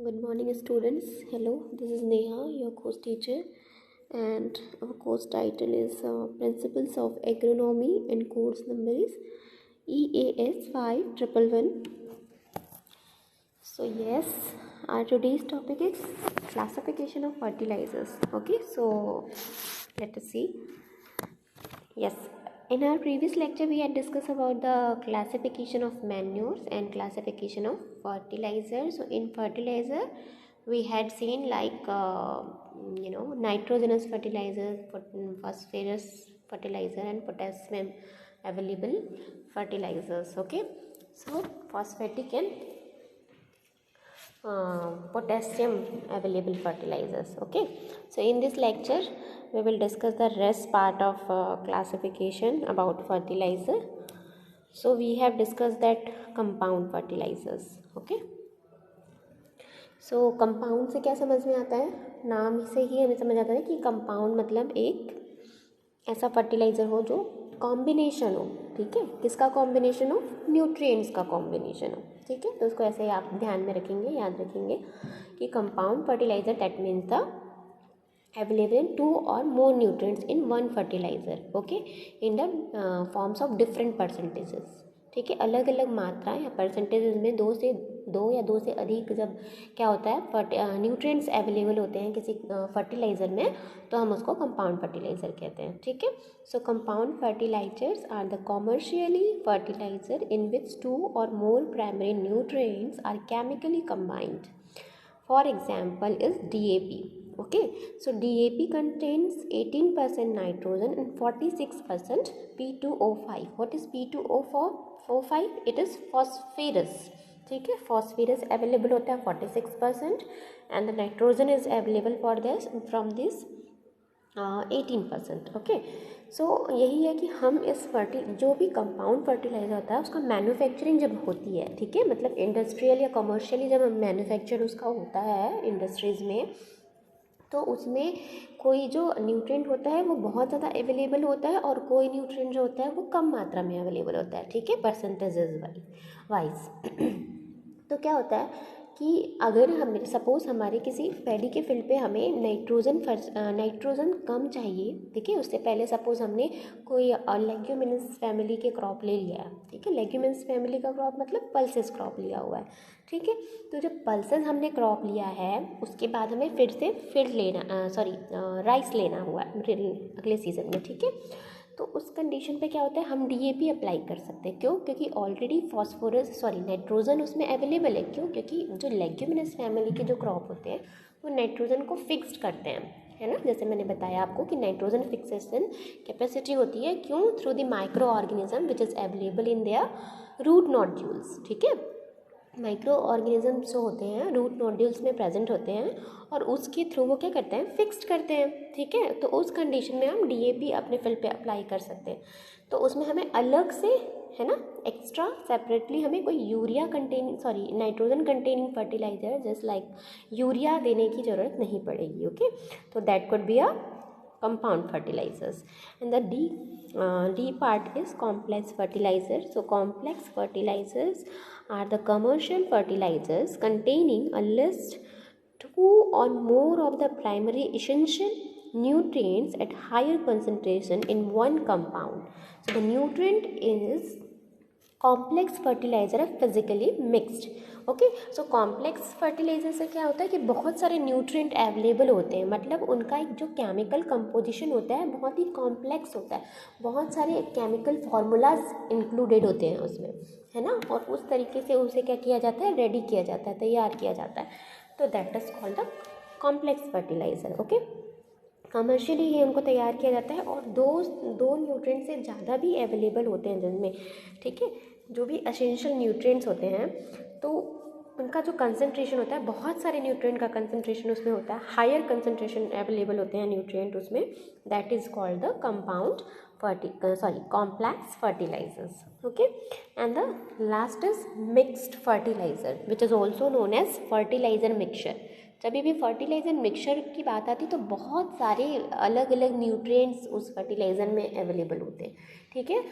Good morning, students. Hello, this is Neha, your course teacher, and our course title is Principles of Agronomy, and course number is EAS 5111. So, yes, our today's topic is classification of fertilizers. Okay, so let us see. Yes, in our previous lecture, we had discussed about the classification of manures and classification of fertilizers. So, in fertilizer, we had seen like nitrogenous fertilizers, phosphorus fertilizer, and potassium available fertilizers. Okay, so phosphatic and potassium available fertilizers. Okay, so in this lecture we will discuss the rest part of classification about fertilizer. So we have discussed that compound fertilizers. Okay, so compound से क्या समझ में आता है, नाम से ही हमें समझ आता है कि कंपाउंड मतलब एक ऐसा फर्टिलाइज़र हो जो कॉम्बिनेशन हो. ठीक है, किसका कॉम्बिनेशन हो? न्यूट्रिएंट्स का कॉम्बिनेशन हो. ठीक है, तो उसको ऐसे आप ध्यान में रखेंगे, याद रखेंगे कि compound fertiliser that means the available in 2 or more nutrients in one fertilizer. Okay, in the forms of different percentages. ठीक है, अलग अलग मात्रा या परसेंटेजेस में दो या दो से अधिक जब क्या होता है न्यूट्रिएंट्स अवेलेबल होते हैं किसी फर्टिलाइज़र में, तो हम उसको कंपाउंड फर्टिलाइज़र कहते हैं. ठीक है, so compound fertilisers are the commercially fertiliser in which 2 और more primary nutrients are chemically combined. For example is DAP. Okay, so DAP contains 18% nitrogen and 46% P2O5. What is P2O5? It is phosphorus. ठीक है, phosphorus available होता है 46% and the nitrogen is available for this from this 18%. Okay, सो यही है कि हम इस जो भी कंपाउंड फर्टिलाइज़र होता है उसका मैन्युफैक्चरिंग जब होती है, ठीक है, मतलब इंडस्ट्रियल या कमर्शियली जब मैन्युफैक्चर उसका होता है इंडस्ट्रीज़ में, तो उसमें कोई जो न्यूट्रिएंट होता है वो बहुत ज़्यादा अवेलेबल होता है और कोई न्यूट्रिएंट जो होता है वो कम मात्रा में अवेलेबल होता है. ठीक है, परसेंटेजेस वाइज. तो क्या होता है कि अगर हम सपोज़ हमारे किसी पैडी के फील्ड पे हमें नाइट्रोजन कम चाहिए. ठीक है, उससे पहले सपोज़ हमने कोई लेग्यूमिनस फैमिली के क्रॉप ले लिया है. ठीक है, लेग्यूमिनस फैमिली का क्रॉप मतलब पल्सेस क्रॉप लिया हुआ है. ठीक है, तो जब पल्सेस हमने क्रॉप लिया है उसके बाद हमें फिर राइस लेना हुआ है अगले सीज़न में. ठीक है, तो उस कंडीशन पे क्या होता है, हम DAP अप्लाई कर सकते हैं. क्यों? क्योंकि ऑलरेडी नाइट्रोजन उसमें अवेलेबल है. क्यों? क्योंकि जो लेग्यूमिनस फैमिली के जो क्रॉप होते हैं वो नाइट्रोजन को फिक्स्ड करते हैं, है ना. जैसे मैंने बताया आपको कि नाइट्रोजन फिक्सेशन कैपेसिटी होती है. क्यों? Through the micro organism which is available in their root nodules. ठीक है, माइक्रो ऑर्गेनिजम्स जो होते हैं रूट नोड्यूल्स में प्रेजेंट होते हैं और उसके थ्रू वो क्या करते हैं, फिक्स्ड करते हैं. ठीक है, तो उस कंडीशन में हम DAP अपने फील्ड पे अप्लाई कर सकते हैं. तो उसमें हमें अलग से, है ना, एक्स्ट्रा सेपरेटली हमें कोई nitrogen containing fertiliser just like urea देने की ज़रूरत नहीं पड़ेगी. ओके, तो that could be a compound fertilizers. And the D part is complex fertilizers. So complex fertilizers are the commercial fertilizers containing at least 2 or more of the primary essential nutrients at higher concentration in one compound. So the nutrient is complex fertiliser है physically mixed. Okay, so complex fertiliser से क्या होता है कि बहुत सारे nutrient available होते हैं, मतलब उनका एक जो केमिकल कंपोजिशन होता है बहुत ही कॉम्प्लेक्स होता है, बहुत सारे केमिकल फार्मूलाज इंक्लूडेड होते हैं उसमें, है ना, और उस तरीके से उसे क्या किया जाता है, रेडी किया जाता है, तैयार किया जाता है. तो that is called the complex fertiliser. Okay, commercially ही उनको तैयार किया जाता है और दो न्यूट्रिएंट से ज़्यादा भी अवेलेबल होते हैं जिनमें. ठीक है, जो भी एसेंशियल न्यूट्रिएंट्स होते हैं तो उनका जो कंसंट्रेशन होता है, बहुत सारे न्यूट्रिएंट का कंसंट्रेशन उसमें होता है, हायर कंसंट्रेशन अवेलेबल होते हैं न्यूट्रिएंट उसमें. That is called the complex fertilisers. Okay, and the last is mixed fertiliser which is also known as fertiliser mixture. जब भी फर्टिलाइज़र मिक्सचर की बात आती है तो बहुत सारे अलग अलग न्यूट्रिएंट्स उस फर्टिलाइज़र में अवेलेबल होते हैं. ठीक है,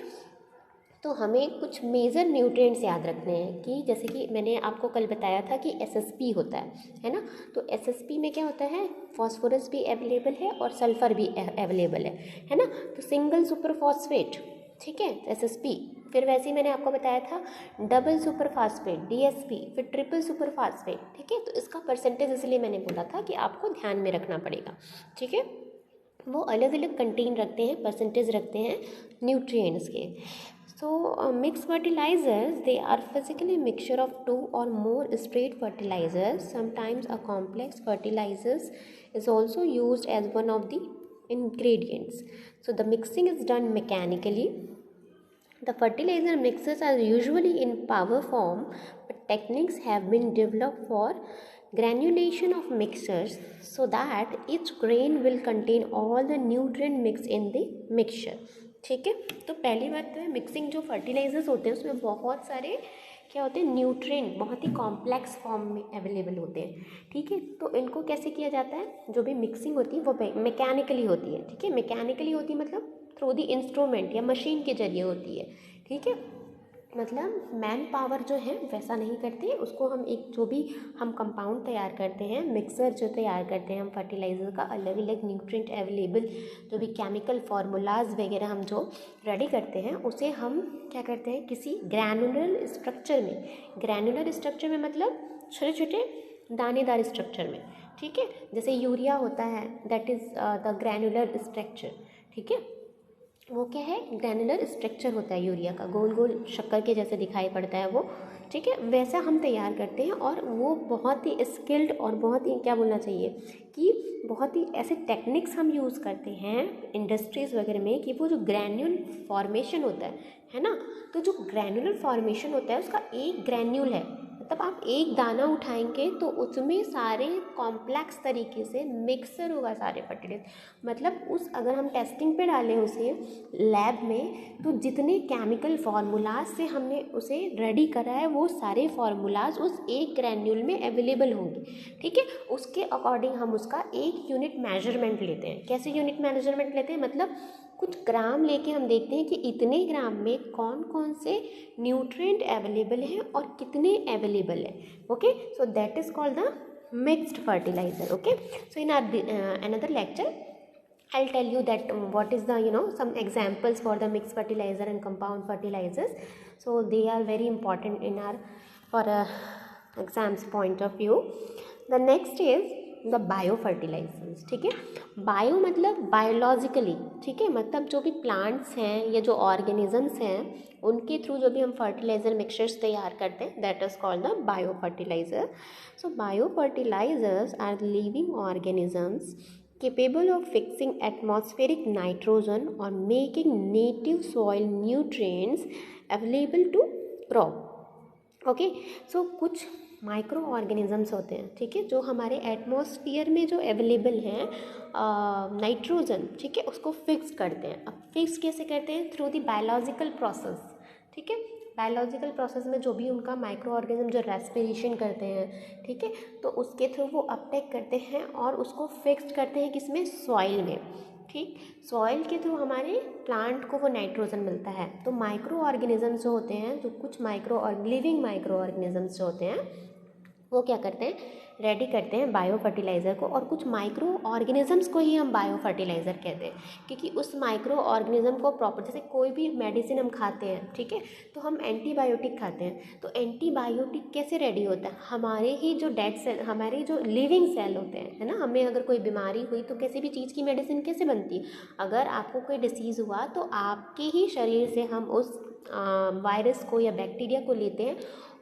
तो हमें कुछ मेजर न्यूट्रिएंट्स याद रखने हैं कि जैसे कि मैंने आपको कल बताया था कि एसएसपी होता है ना। तो एसएसपी में क्या होता है, फॉस्फोरस भी अवेलेबल है और सल्फर भी अवेलेबल है ना। तो सिंगल सुपर फॉस्फेट, ठीक है, एसएसपी। फिर वैसे ही मैंने आपको बताया था डबल सुपर फास्फेट डीएसपी, फिर ट्रिपल सुपर फास्फेट, ठीक है। तो इसका परसेंटेज इसलिए मैंने बोला था कि आपको ध्यान में रखना पड़ेगा, ठीक है। वो अलग अलग कंटेन रखते हैं, परसेंटेज रखते हैं न्यूट्रिएंट्स के। So mixed fertilizers, they are physically mixture of two or more straight fertilizers. Sometimes a complex fertilizers is also used as one of the ingredients. So the mixing is done mechanically. The fertilizer mixes are usually in powder form, but techniques have been developed for granulation of mixtures so that each grain will contain all the nutrient mixed in the mixture. ठीक है। तो पहली बात तो है mixing, जो fertilisers होते हैं उसमें बहुत सारे क्या होते हैं, न्यूट्रिएंट बहुत ही कॉम्प्लेक्स फॉर्म में अवेलेबल होते हैं, ठीक है। तो इनको कैसे किया जाता है, जो भी मिक्सिंग होती है वो मैकेनिकली होती है, ठीक है। मैकेनिकली होती है मतलब थ्रू द इंस्ट्रूमेंट या मशीन के जरिए होती है, ठीक है। मतलब मैन पावर जो है वैसा नहीं करते उसको, हम एक जो भी हम कंपाउंड तैयार करते हैं, मिक्सर जो तैयार करते हैं हम फर्टिलाइज़र का, अलग अलग न्यूट्रिएंट अवेलेबल जो भी केमिकल फार्मूलाज वगैरह हम जो रेडी करते हैं उसे हम क्या करते हैं किसी ग्रैनुलर स्ट्रक्चर में, ग्रैनुलर स्ट्रक्चर में मतलब छोटे छोटे दानेदार स्ट्रक्चर में, ठीक है। जैसे यूरिया होता है, that is the granular structure, ठीक है। वो क्या है, ग्रैनुलर स्ट्रक्चर होता है यूरिया का, गोल गोल शक्कर के जैसे दिखाई पड़ता है वो, ठीक है। वैसा हम तैयार करते हैं और वो बहुत ही स्किल्ड और बहुत ही क्या बोलना चाहिए कि बहुत ही ऐसे टेक्निक्स हम यूज़ करते हैं इंडस्ट्रीज़ वगैरह में कि वो जो ग्रैन्यूल फॉर्मेशन होता है ना। तो जो ग्रैनुलर फॉर्मेशन होता है उसका एक ग्रैन्यूल है, मतलब आप एक दाना उठाएंगे तो उसमें सारे कॉम्प्लेक्स तरीके से मिक्सर होगा सारे फर्टिलाइजर, मतलब उस अगर हम टेस्टिंग पे डालें उसे लैब में तो जितने केमिकल फार्मूलाज से हमने उसे रेडी करा है वो सारे फार्मूलाज उस एक ग्रैन्यूल में अवेलेबल होंगे, ठीक है। उसके अकॉर्डिंग हम उसका एक यूनिट मेजरमेंट लेते हैं। कैसे यूनिट मेजरमेंट लेते हैं, मतलब कुछ ग्राम लेके हम देखते हैं कि इतने ग्राम में कौन कौन से न्यूट्रिएंट अवेलेबल हैं और कितने अवेलेबल है, okay. So that is called the mixed fertiliser, okay. So in another lecture I'll tell you that what is the some examples for the mixed fertilizer and compound fertilizers. So they are very important in our for exams point of view. The next is the bio fertilisers, ठीक है। Bio मतलब biologically, ठीक है, मतलब जो भी plants हैं या जो ऑर्गेनिजम्स हैं उनके थ्रू जो भी हम फर्टिलाइजर मिक्सचर्स तैयार करते हैं that is called the bio fertiliser. So bio fertilisers are living organisms capable of fixing atmospheric nitrogen or making native soil nutrients available to crop, okay. So कुछ micro organisms होते हैं, ठीक है, जो हमारे एटमॉस्फेयर में जो अवेलेबल हैं नाइट्रोजन, ठीक है, उसको फिक्स करते हैं। अब फिक्स कैसे करते हैं, थ्रू द बायोलॉजिकल प्रोसेस, ठीक है। बायोलॉजिकल प्रोसेस में जो भी उनका माइक्रो ऑर्गेनिज्म जो रेस्पिरेशन करते हैं, ठीक है, तो उसके थ्रू वो अपटेक करते हैं और उसको फिक्स करते हैं किसमें, सॉइल में, ठीक। सॉइल के थ्रू हमारे प्लांट को वो नाइट्रोजन मिलता है। तो माइक्रो ऑर्गेनिजम्स जो होते हैं, जो कुछ लिविंग माइक्रो ऑर्गेनिजम्स जो होते हैं वो क्या करते हैं, रेडी करते हैं बायो फर्टिलाइज़र को। और कुछ माइक्रो ऑर्गेनिजम्स को ही हम बायो फर्टिलाइज़र कहते हैं, क्योंकि उस माइक्रो ऑर्गेनिज्म को प्रॉपर, जैसे कोई भी मेडिसिन हम खाते हैं, ठीक है, तो हम एंटीबायोटिक खाते हैं। तो एंटीबायोटिक कैसे रेडी होता है, हमारे ही जो डेड सेल, हमारे जो लिविंग सेल होते हैं, है ना। हमें अगर कोई बीमारी हुई तो किसी भी चीज़ की मेडिसिन कैसे बनती है, अगर आपको कोई डिसीज़ हुआ तो आपके ही शरीर से हम उस वायरस को या बैक्टीरिया को लेते हैं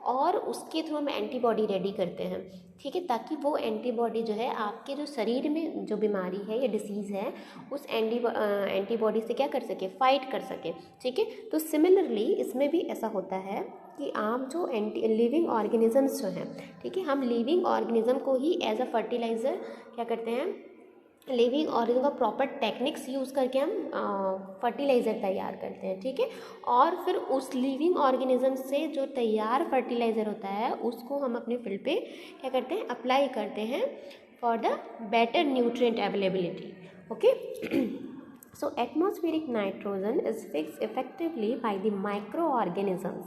और उसके थ्रू हम एंटीबॉडी रेडी करते हैं, ठीक है, ताकि वो एंटीबॉडी जो है आपके जो शरीर में जो बीमारी है या डिसीज़ है उस एंटीबॉडी से क्या कर सके, फाइट कर सके, ठीक है। तो सिमिलरली इसमें भी ऐसा होता है कि आप जो लिविंग ऑर्गेनिजम्स जो हैं, ठीक है, हम लिविंग ऑर्गेनिज्म को ही एज अ फर्टिलाइज़र क्या करते हैं, लिविंग ऑर्गेनिज्म का प्रॉपर टेक्निक्स यूज़ करके हम फर्टिलाइज़र तैयार करते हैं, ठीक है। और फिर उस लिविंग ऑर्गेनिज्म से जो तैयार फर्टिलाइज़र होता है उसको हम अपने फील्ड पे क्या करते हैं, अप्लाई करते हैं for the better nutrient availability, okay. So atmospheric nitrogen is fixed effectively by the microorganisms,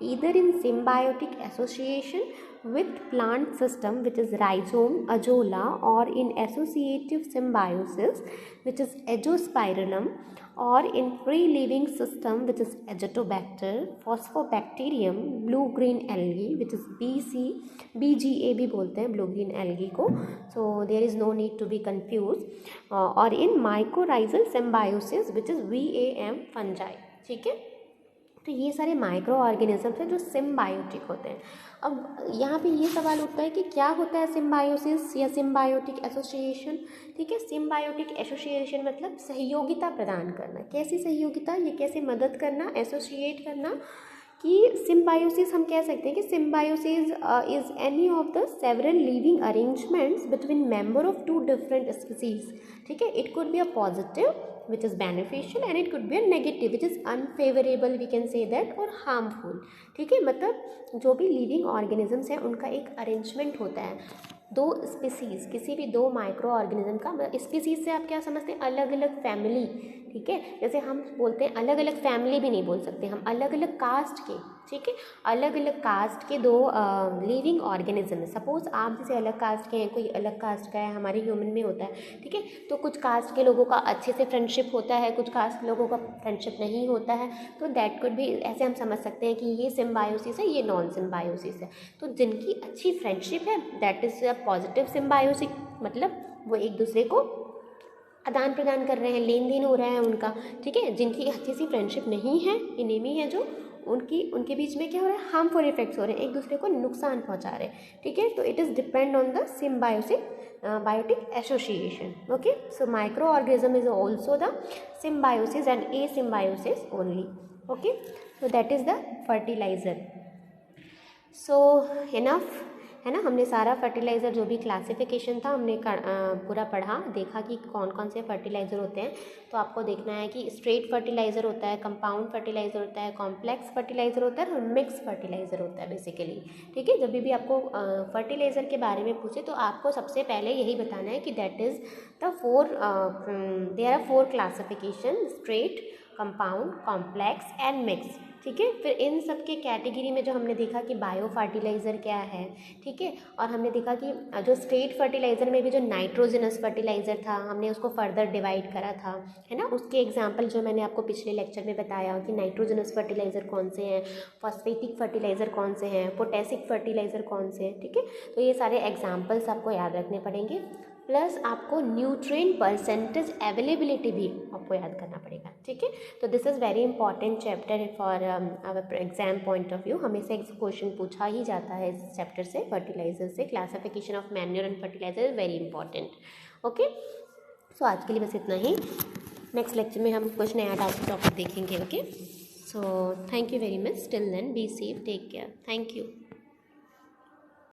either in symbiotic association with plant system, which is rhizome, azolla, or in associative symbiosis, which is azospirillum, or in free living system, which is Azotobacter, Phosphobacterium, blue green algae, which is BGA भी बोलते हैं blue green algae को, so there is no need to be confused, और in mycorrhizal symbiosis, which is VAM fungi. ठीक है, तो ये सारे माइक्रो ऑर्गेनिजम्स हैं जो सिम्बायोटिक होते हैं। अब यहाँ पे ये सवाल उठता है कि क्या होता है सिम्बायोसिस या सिम्बायोटिक एसोसिएशन। ठीक है, सिम्बायोटिक एसोसिएशन मतलब सहयोगिता प्रदान करना। कैसी सहयोगिता, ये कैसे मदद करना, एसोसिएट करना, कि सिम्बायोसिस हम कह सकते हैं कि symbiosis is any of the several living arrangements between member of two different species. ठीक है, it could be a positive which is beneficial and it could be a negative which is unfavorable, we can say that, or harmful. ठीक है, मतलब जो भी living organisms हैं उनका एक अरेंजमेंट होता है, दो स्पीसीज, किसी भी दो माइक्रो ऑर्गेनिज्म का। स्पीसीज से आप क्या समझते हैं, अलग अलग फैमिली। ठीक है, जैसे हम बोलते हैं अलग अलग फैमिली भी नहीं बोल सकते हम, अलग अलग कास्ट के। ठीक है, अलग अलग कास्ट के दो लिविंग ऑर्गेनिज्म है। सपोज आप जैसे अलग कास्ट के हैं, कोई अलग कास्ट का है, हमारे ह्यूमन में होता है। ठीक है, तो कुछ कास्ट के लोगों का अच्छे से फ्रेंडशिप होता है, कुछ कास्ट के लोगों का फ्रेंडशिप नहीं होता है, तो दैट कुड भी, ऐसे हम समझ सकते हैं कि ये सिम्बायोसिस है, ये नॉन सिम्बायोसिस है। तो जिनकी अच्छी फ्रेंडशिप है that is a positive symbiosis, मतलब वो एक दूसरे को आदान प्रदान कर रहे हैं, लेन देन हो रहा है उनका। ठीक है, जिनकी अच्छी सी फ्रेंडशिप नहीं है, इनेमी है जो, उनके बीच में क्या हो रहा है, हार्मफुल इफेक्ट्स हो रहे हैं, एक दूसरे को नुकसान पहुंचा रहे हैं। ठीक है, तो it is depend on the symbiotic biotic association. Okay, so microorganism is also the symbiosis and asymbiosis only. Okay, so that is the fertilizer. So enough है ना, हमने सारा फर्टिलाइज़र जो भी क्लासिफिकेशन था हमने पूरा पढ़ा, देखा कि कौन कौन से फर्टिलाइज़र होते हैं। तो आपको देखना है कि स्ट्रेट फर्टिलाइज़र होता है, कंपाउंड फर्टिलाइज़र होता है, कॉम्प्लेक्स फर्टिलाइज़र होता है और मिक्स फर्टिलाइज़र होता है बेसिकली। ठीक है, जब भी आपको फर्टिलाइज़र के बारे में पूछे तो आपको सबसे पहले यही बताना है कि that is the there are 4 classification: straight, compound, complex and mix. ठीक है, फिर इन सब के कैटेगरी में जो हमने देखा कि बायो फर्टिलाइज़र क्या है। ठीक है, और हमने देखा कि जो स्ट्रेट फर्टिलाइज़र में भी जो नाइट्रोजनस फर्टिलाइज़र था हमने उसको फर्दर डिवाइड करा था, है ना। उसके एग्जांपल जो मैंने आपको पिछले लेक्चर में बताया कि नाइट्रोजनस फर्टिलाइज़र कौन से हैं, फॉस्फेटिक फर्टिलाइज़र कौन से हैं, पोटेसिक फर्टिलाइज़र कौन से हैं। ठीक है, तो ये सारे एग्जाम्पल्स आपको याद रखने पड़ेंगे, प्लस आपको न्यूट्रिएंट परसेंटेज अवेलेबिलिटी भी आपको याद करना पड़ेगा। ठीक है, तो this is very important chapter for our exam point of view. हमें से एक क्वेश्चन पूछा ही जाता है इस चैप्टर से, फर्टिलाइजर से। Classification of manure and fertiliser is very important. Okay, so आज के लिए बस इतना ही। नेक्स्ट लेक्चर में हम कुछ नया टॉपिक देखेंगे। Okay, so thank you very much, till then be safe, take care, thank you.